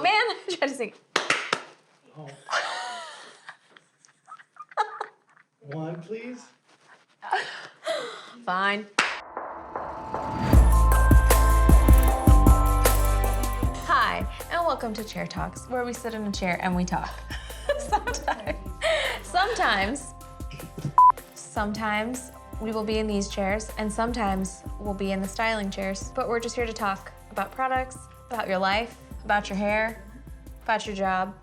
man. I tried to sing. Oh. One, please. Fine. Hi, and welcome to Chair Talks, where we sit in a chair and we talk. Sometimes we will be in these chairs, and sometimes we'll be in the styling chairs. But we're just here to talk about products, about your life, about your hair, about your job,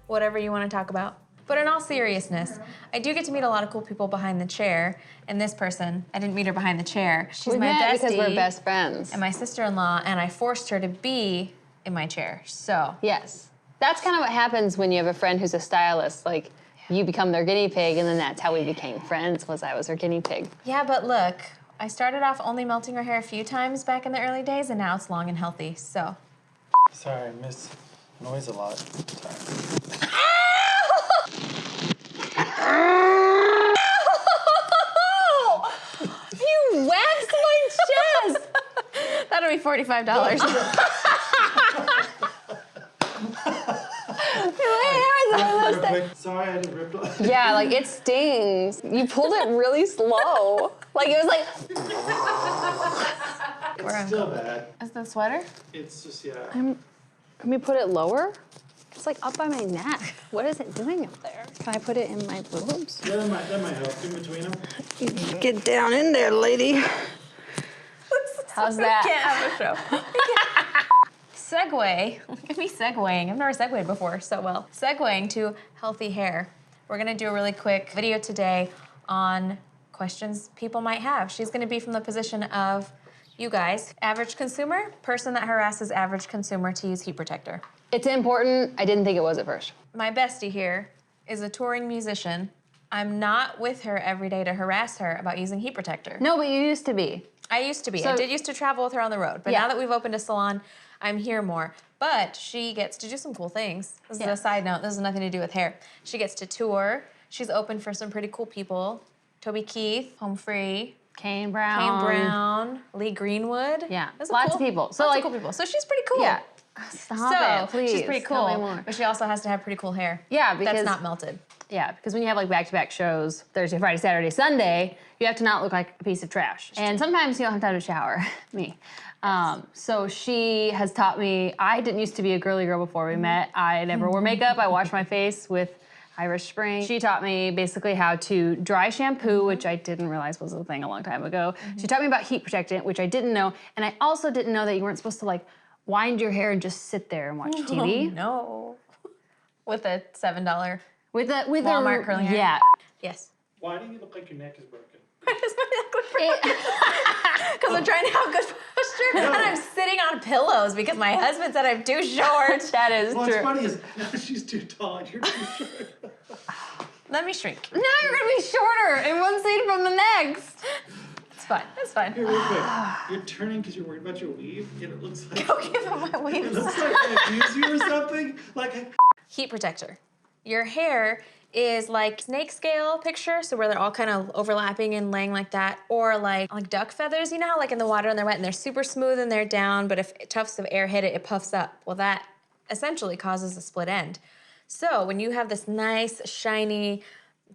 whatever you want to talk about. But in all seriousness, I do get to meet a lot of cool people behind the chair. And this person, I didn't meet her behind the chair. She's my bestie. Because we're best friends. And my sister-in-law, and I forced her to be in my chair, so. Yes. That's kind of what happens when you have a friend who's a stylist. Like, you become their guinea pig, and then that's how we became friends, was I was her guinea pig. Yeah, but look, I started off only melting her hair a few times back in the early days, and now it's long and healthy, so. Sorry, I miss noise a lot. Sorry. You waxed my chest! That'll be $45. Sorry, I didn't rip it. Yeah, like, it stings. You pulled it really slow. Like, it was like... It's still bad. Is the sweater? It's just, yeah. Can we put it lower? It's like up by my neck. What is it doing up there? Can I put it in my boobs? Yeah, that might help. In between them. Get down in there, lady. How's that? We can't have a show. Segue. Look at me segueing. I've never segued before so well. Segueing to healthy hair. We're gonna do a really quick video today on questions people might have. She's gonna be from the position of you guys, average consumer, person that harasses average consumer to use heat protector. It's important. I didn't think it was at first. My bestie here is a touring musician. I'm not with her every day to harass her about using heat protector. No, but you used to be. I used to be. I did used to travel with her on the road, but now that we've opened a salon, I'm here more. But she gets to do some cool things. This is a side note. This has nothing to do with hair. She gets to tour. She's open for some pretty cool people. Toby Keith, Home Free. Kane Brown. Lee Greenwood. Yeah, Those lots of people. So lots like of cool people. So she's pretty cool. Yeah. Stop it, please. She's pretty Tell me cool. more. But she also has to have pretty cool hair. Yeah, because that's not melted. Yeah, because when you have like back-to-back shows, Thursday, Friday, Saturday, Sunday, you have to not look like a piece of trash. And sometimes you don't have time to shower. Me. So she has taught me, I didn't used to be a girly girl before we met. I never wore makeup. I washed my face with Irish Spring. She taught me basically how to dry shampoo, which I didn't realize was a thing a long time ago. She taught me about heat protectant, which I didn't know. And I also didn't know that you weren't supposed to like wind your hair and just sit there and watch TV. Oh, no. With a $7 With Walmart curling hair? Yeah. Yes. Why do you look like your neck is broken? Because I'm trying to have good posture, and I'm sitting on pillows because my husband said I'm too short. That is What's true. funny is now she's too tall and you're too short. Let me shrink. Now you're gonna be shorter in one seat from the next. It's fine. It's fine. Here, real quick. You're turning because you're worried about your weave, and it looks like Go give him my it weave. looks like I abuse you or something. Like Heat protector. Your hair is like snake scale picture, so where they're all kind of overlapping and laying like that, or like duck feathers, you know how like in the water and they're wet and they're super smooth and they're down, but if tufts of air hit it, it puffs up. Well, that essentially causes a split end. So when you have this nice, shiny,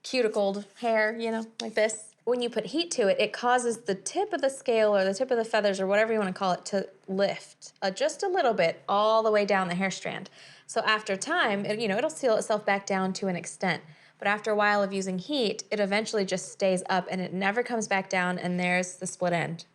cuticled hair, you know, like this, when you put heat to it, it causes the tip of the scale or the tip of the feathers or whatever you want to call it to lift just a little bit all the way down the hair strand. So after time, it'll seal itself back down to an extent. But after a while of using heat, it eventually just stays up and it never comes back down, and there's the split end.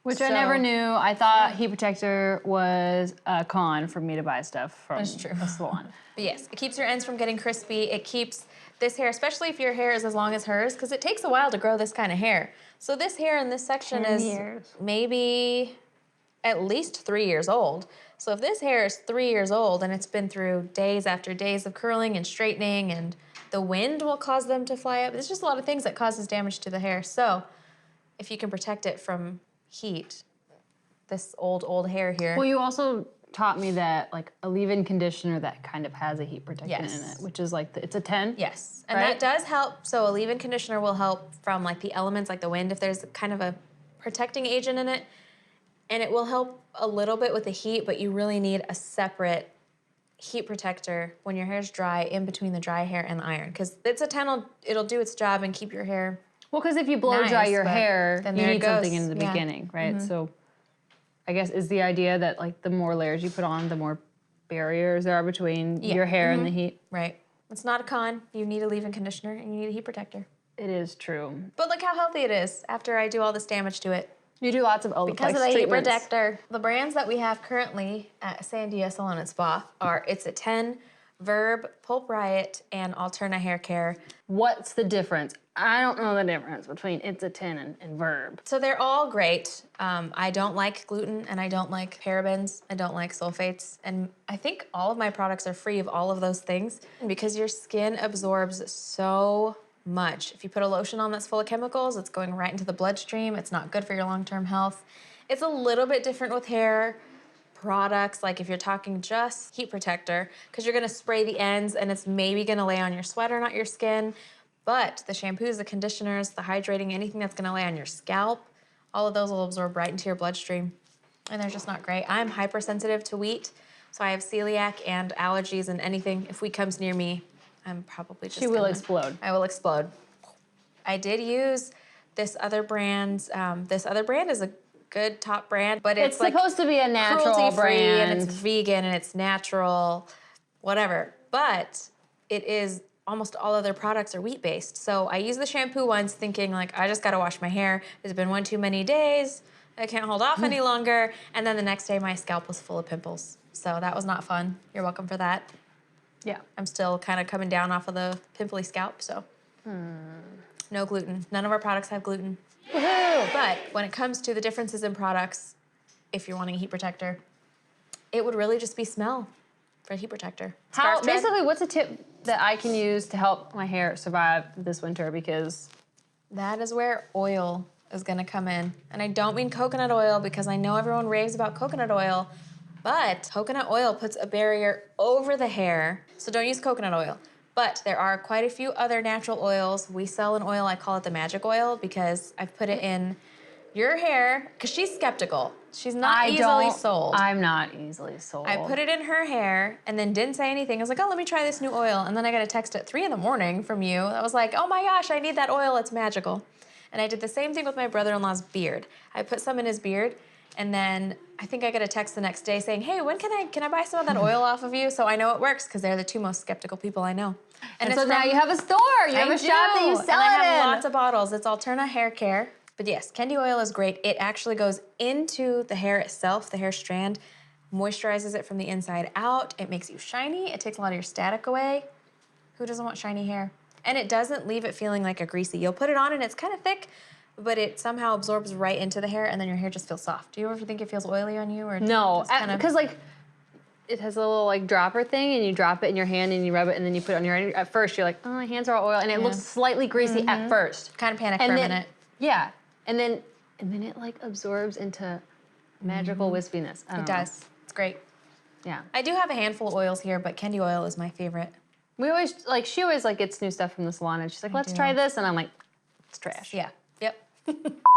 Which I never knew. I thought heat protector was a con for me to buy stuff from a salon. But yes, it keeps your ends from getting crispy. It keeps this hair, especially if your hair is as long as hers, because it takes a while to grow this kind of hair. So this hair in this section is maybe at least 3 years old. So if this hair is 3 years old and it's been through days after days of curling and straightening, and the wind will cause them to fly up. There's just a lot of things that causes damage to the hair. So if you can protect it from heat, this old hair here. Well, you also taught me that like a leave-in conditioner that kind of has a heat protectant in it, which is like, it's a 10. Yes, and that does help. So a leave-in conditioner will help from like the elements like the wind if there's kind of a protecting agent in it. And it will help a little bit with the heat, but you really need a separate heat protector when your hair's dry in between the dry hair and the iron. Because it's a 10, it'll do its job and keep your hair. Well, because if you blow dry Nice, your but hair, then you there it need something goes. in the Yeah. beginning, right? So I guess is the idea that like the more layers you put on, the more barriers there are between your hair and the heat. Right. It's not a con. You need a leave-in conditioner and you need a heat protector. It is true. But look how healthy it is after I do all this damage to it. You do lots of Because of Olaplex the heat treatments. protector. The brands that we have currently at Sandia Salon and Spa are It's a 10, Verb, Pulp Riot, and Alterna Hair Care. What's the difference? I don't know the difference between It's a 10 and Verb. So they're all great. I don't like gluten and I don't like parabens. I don't like sulfates. And I think all of my products are free of all of those things because your skin absorbs so much. If you put a lotion on that's full of chemicals, it's going right into the bloodstream. It's not good for your long-term health. It's a little bit different with hair products, like if you're talking just heat protector, because you're gonna spray the ends and it's maybe gonna lay on your sweater, not your skin. But the shampoos, the conditioners, the hydrating, anything that's gonna lay on your scalp, all of those will absorb right into your bloodstream. And they're just not great. I'm hypersensitive to wheat, so I have celiac and allergies, and anything, if wheat comes near me, I'm probably just She will explode. I will explode. I did use this other brand. This other brand is a good top brand, but it's like supposed to be a natural cruelty-free brand. and it's vegan and it's natural, whatever. But it is almost all other products are wheat-based. So I use the shampoo once thinking like, I just gotta wash my hair. It's been one too many days. I can't hold off any longer. And then the next day my scalp was full of pimples. So that was not fun. You're welcome for that. Yeah. I'm still kind of coming down off of the pimply scalp, so. No gluten. None of our products have gluten. Woohoo! But when it comes to the differences in products, if you're wanting a heat protector, it would really just be smell for a heat protector. Scarf thread. Basically, what's a tip that I can use to help my hair survive this winter? Because That is where oil is gonna come in. And I don't mean coconut oil because I know everyone raves about coconut oil, but coconut oil puts a barrier over the hair, so don't use coconut oil. But there are quite a few other natural oils. We sell an oil, I call it the magic oil, because I've put it in your hair, because she's skeptical. She's not easily sold. I'm not easily sold. I put it in her hair and then didn't say anything. I was like, oh, let me try this new oil. And then I got a text at 3 in the morning from you that was like, oh my gosh, I need that oil, it's magical. And I did the same thing with my brother-in-law's beard. I put some in his beard, and then I think I got a text the next day saying, hey, when can I buy some of that oil off of you? So I know it works, because they're the two most skeptical people I know. And it's so now from- you have a store. You have I a shop that you do, sell and it I have in. lots of bottles. It's Alterna Hair Care. But yes, Kendi oil is great. It actually goes into the hair itself, the hair strand, moisturizes it from the inside out. It makes you shiny. It takes a lot of your static away. Who doesn't want shiny hair? And it doesn't leave it feeling like a greasy. You'll put it on and it's kind of thick, but it somehow absorbs right into the hair, and then your hair just feels soft. Do you ever think it feels oily on you? Or No, just kind of- because like it has a little like dropper thing, and you drop it in your hand and you rub it, and then you put it on your hand. At first, you're like, oh, my hands are all oil, and it looks slightly greasy at first. kind of panic for a minute. Yeah, and then it like absorbs into magical wispiness. I don't It know. does. It's great. Yeah. I do have a handful of oils here, but Kendi oil is my favorite. We always she always like gets new stuff from the salon, and she's like, let's try this, and I'm like, it's trash. Yeah. Yep.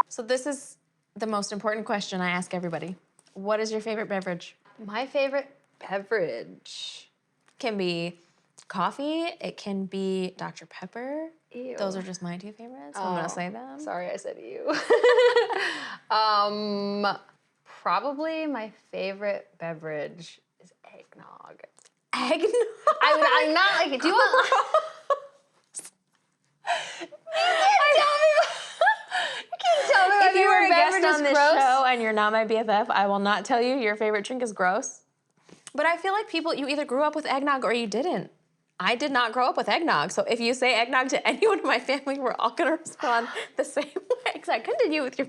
So this is the most important question I ask everybody. What is your favorite beverage? My favorite beverage. Can be coffee. It can be Dr. Pepper. Ew. Those are just my two favorites. So I'm gonna say them. Sorry, I said you. Probably my favorite beverage is eggnog. Eggnog. I'm not like. Do you want? You can't tell me. If you were a guest beverage is on this gross. show and you're not my BFF, I will not tell you your favorite drink is gross. But I feel like you either grew up with eggnog or you didn't. I did not grow up with eggnog, so if you say eggnog to anyone in my family, we're all gonna respond the same way. So continue with your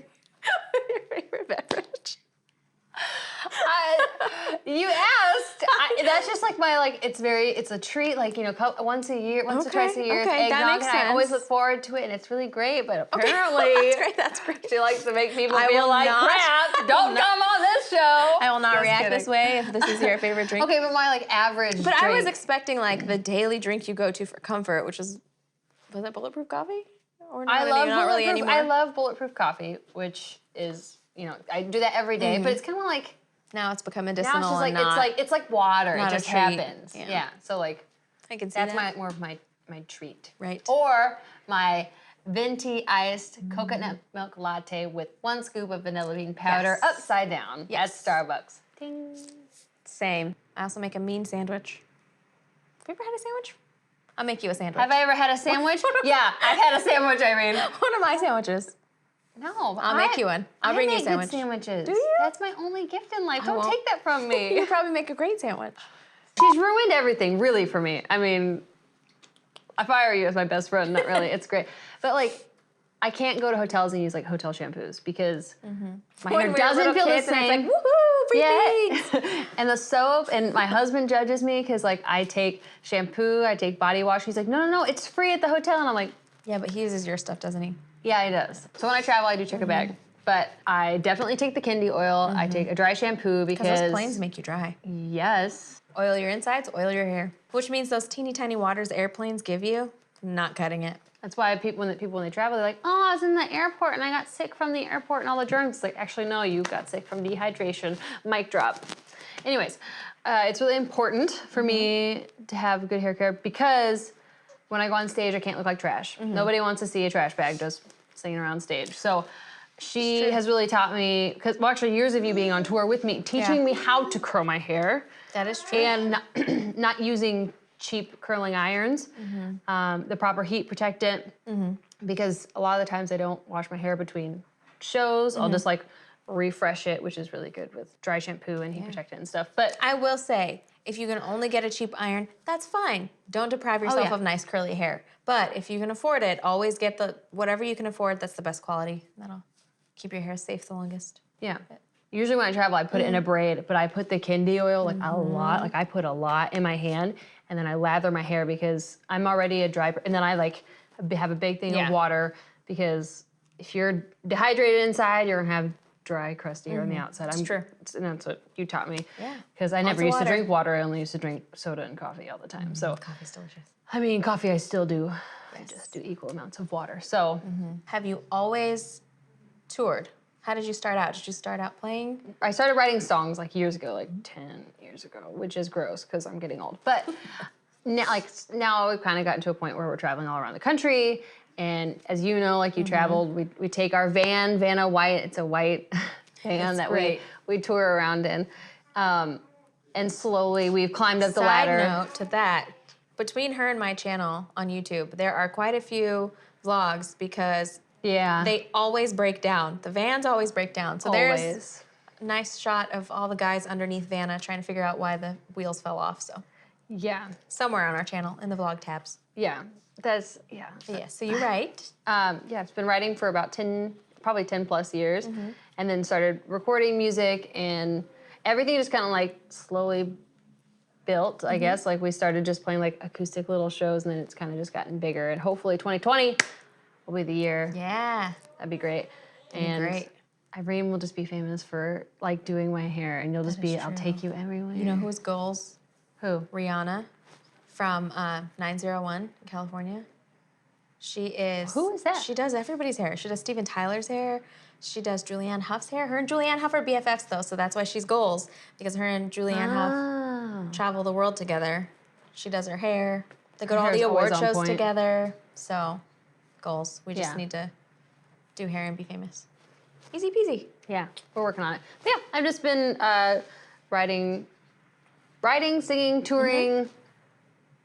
favorite beverage. You asked. That's just like my it's a treat. Like once a year, once or twice a year, it's okay, eggnog, that makes and I always sense. look forward to it, and it's really great. But Okay, apparently, that's great. she likes to make people I feel will like not- crap. Don't come on this show. I will not Just react kidding. this way if this is your favorite drink. Okay, but my average. But I was drink- expecting the daily drink you go to for comfort, which was it bulletproof coffee? Or I not love not really bulletproof. anymore. I love bulletproof coffee, which is I do that every day, but it's kind of like. Now it's become Now medicinal it's just like and not, it's like water. It not a just treat. happens. Yeah. Yeah. So like I can see that's that. more of my treat. Right. Or my venti iced coconut milk latte with 1 scoop of vanilla bean powder Yes. upside down Yes. at Starbucks. Ding. Same. I also make a mean sandwich. Have you ever had a sandwich? I'll make you a sandwich. Have I ever had a sandwich? Yeah, I've had a sandwich, Irene. One of my sandwiches. No, I'll make you one. I'll bring you a make sandwich. good sandwiches. Do you? That's my only gift in life. Don't won't. take that from me. You probably make a great sandwich. She's ruined everything, really, for me. I mean, I fire you as my best friend, not really. It's great. But like, I can't go to hotels and use like hotel shampoos because my When hair we were doesn't little feel the kids and same. it's like, woohoo, free things. Yeah. And the soap, and my husband judges me because like I take shampoo, I take body wash. He's like, no, it's free at the hotel. And I'm like, Yeah, but he uses your stuff, doesn't he? yeah, he does. So when I travel, I do check a bag. But I definitely take the Kindi oil. I take a dry shampoo because Because those planes make you dry. yes. Oil your insides, oil your hair. Which means those teeny tiny waters airplanes give you, not cutting it. That's why when they travel, they're like, oh, I was in the airport and I got sick from the airport and all the germs. It's like, actually, no, you got sick from dehydration. Mic drop. Anyways, it's really important for me to have good hair care because when I go on stage, I can't look like trash. Nobody wants to see a trash bag just sitting around stage. So she has really taught me, actually years of you being on tour with me, teaching me how to curl my hair. That is true. And not using cheap curling irons, the proper heat protectant, because a lot of the times I don't wash my hair between shows. I'll just like refresh it, which is really good with dry shampoo and heat protectant and stuff. But I will say, if you can only get a cheap iron, that's fine. Don't deprive yourself yeah. of nice curly hair. But if you can afford it, always get whatever you can afford that's the best quality. That'll keep your hair safe the longest. yeah. Usually when I travel, I put it in a braid, but I put the Kindi oil like a lot. Like I put a lot in my hand, and then I lather my hair because I'm already a dry. And then I like have a big thing of water because if you're dehydrated inside, you're gonna have dry, crusty hair on the outside. It's true. And that's what you taught me. Yeah. Because I Lots never of used to water. drink water. I only used to drink soda and coffee all the time. So Coffee's delicious. I mean, coffee I still do. I just do equal amounts of water. So. Have you always toured? How did you start out? Did you start out playing? I started writing songs like years ago, like 10 years ago, which is gross because I'm getting old. But now we've kind of gotten to a point where we're traveling all around the country. And as you know, like you traveled, we take our Vanna White. It's a white van It's that great. we tour around in. And slowly we've climbed up the Side ladder. note to that, between her and my channel on YouTube, there are quite a few vlogs because Yeah. they always break down. The vans always break down. So there's always. a nice shot of all the guys underneath Vanna trying to figure out why the wheels fell off. So Yeah. somewhere on our channel in the vlog tabs. Yeah. That's, yeah. Yeah, so you write. Yeah, I've been writing for about probably 10 plus years, and then started recording music, and everything just kind of like slowly built, I guess. Like we started just playing like acoustic little shows, and then it's kind of just gotten bigger, and hopefully 2020 will be the year. Yeah. That'd be great. That'd be great. Irene will just be famous for like doing my hair, and you'll just be, I'll take you everywhere. You know who's goals? Who? Rihanna from 901 in California. She is. Who is that? She does everybody's hair. She does Steven Tyler's hair. She does Julianne Huff's hair. Her and Julianne Huff are BFFs though, so that's why she's goals, because her and Julianne Huff Ah. travel the world together. She does her hair. They go Her to all hair's the always award on shows point. together. So, goals. We just Yeah. need to do hair and be famous. Easy peasy. Yeah, we're working on it. But yeah, I've just been writing, singing, touring,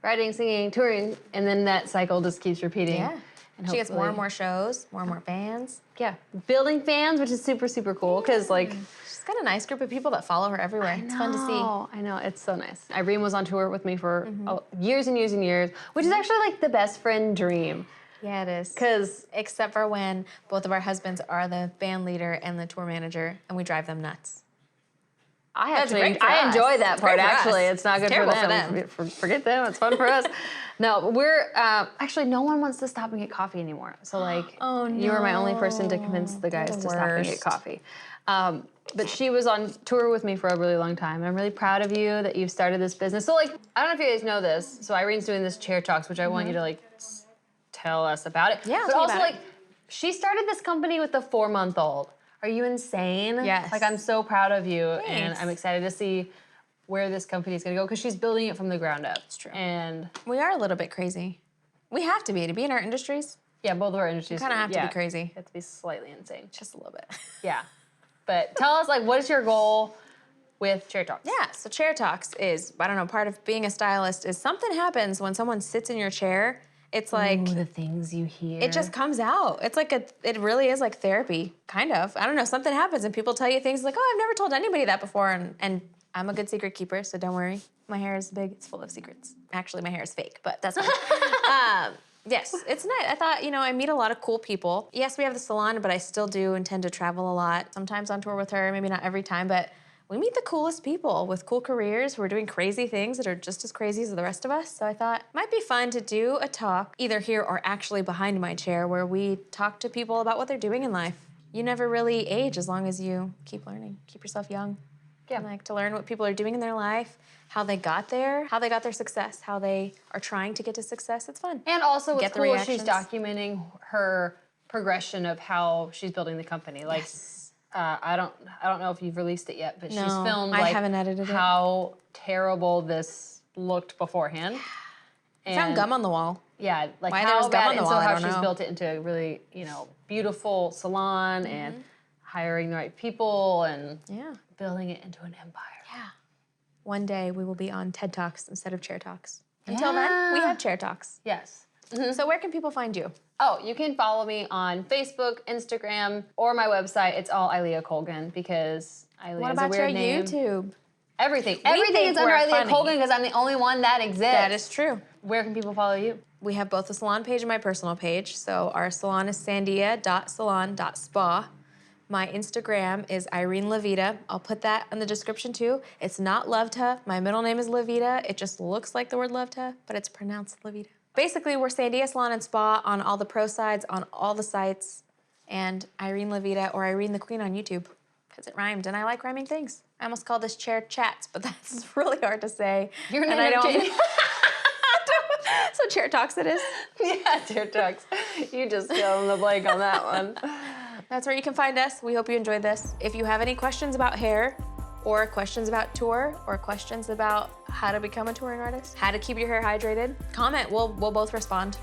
writing, singing, touring, and then that cycle just keeps repeating. Yeah. And She gets more and hopefully- more shows, more and more bands. Yeah, building fans, which is super, super cool, because like, She's got a nice group of people that follow her everywhere. It's fun to see. I know, it's so nice. Irene was on tour with me for years and years and years, which is actually like the best friend dream. Yeah, it is. Because Except for when both of our husbands are the band leader and the tour manager, and we drive them nuts. I great for I us. enjoy that It's part great for actually. us. It's not It's good for terrible them. for them. Forget them. It's fun for us. No, we're actually no one wants to stop and get coffee anymore. So like, Oh, you were my only person to convince the guys to stop and get coffee. But she was on tour with me for a really long time. And I'm really proud of you that you've started this business. So like, I don't know if you guys know this. So Irene's doing this chair talks, which I want you to like tell us about it. Yeah, I'll but tell you also about like, she started this company with a 4-month-old. Are you insane? Yes. Like, I'm so proud of you, and Thanks. I'm excited to see where this company is going to go because she's building it from the ground up. It's true. And We are a little bit crazy. We have to be in our industries. yeah, both of our industries Kind of have to be crazy. You have to be slightly insane. Just a little bit. Yeah. But tell us, like, what is your goal with Chair Talks? Yeah, so chair talks is, I don't know, part of being a stylist is something happens when someone sits in your chair. It's like, Ooh, the things you hear. it just comes out. It's like it really is like therapy, kind of. I don't know, something happens and people tell you things like, oh, I've never told anybody that before. And I'm a good secret keeper, so don't worry. My hair is big, it's full of secrets. Actually, my hair is fake, but that's fine. Yes, it's nice. I thought, I meet a lot of cool people. Yes, we have the salon, but I still do intend to travel a lot. Sometimes on tour with her, maybe not every time, but we meet the coolest people with cool careers who are doing crazy things that are just as crazy as the rest of us. So I thought it might be fun to do a talk, either here or actually behind my chair, where we talk to people about what they're doing in life. You never really age as long as you keep learning, keep yourself young. Yeah. And like to learn what people are doing in their life, how they got there, how they got their success, how they are trying to get to success. It's fun. And also, what's Get the cool is she's reactions. documenting her progression of how she's building the company. Like, I don't know if you've released it yet, but she's No, filmed I like haven't edited it. how terrible this looked beforehand. I found gum on the wall. Yeah, like Why there how was gum bad, on the and wall, so I how don't she's know. built it into a really, beautiful salon and hiring the right people and Yeah. building it into an empire. Yeah. One day we will be on TED Talks instead of Chair Talks. Until then, we have Chair Talks. Yes. So where can people find you? Oh, you can follow me on Facebook, Instagram, or my website. It's all Ilea Colgan because Ilea What is a about your weird name. YouTube? Everything. Everything think is under we're Ilea funny. Colgan because I'm the only one that exists. That is true. Where can people follow you? We have both the salon page and my personal page. So our salon is sandia.salon.spa. My Instagram is Irene Levita. I'll put that in the description too. It's not Levta. My middle name is Levita. It just looks like the word Levta, but it's pronounced Levita. Basically, we're Sandia Salon and Spa on all the pro sides, on all the sites, and Irene Levita or Irene the Queen on YouTube, because it rhymed, and I like rhyming things. I almost call this chair chats, but that's really hard to say. Your and name I of don't. Jane. So chair talks it is. Yeah, Chair Talks. You just fill in the blank on that one. That's where you can find us. We hope you enjoyed this. If you have any questions about hair, or questions about tour, or questions about how to become a touring artist, how to keep your hair hydrated, comment. We'll both respond.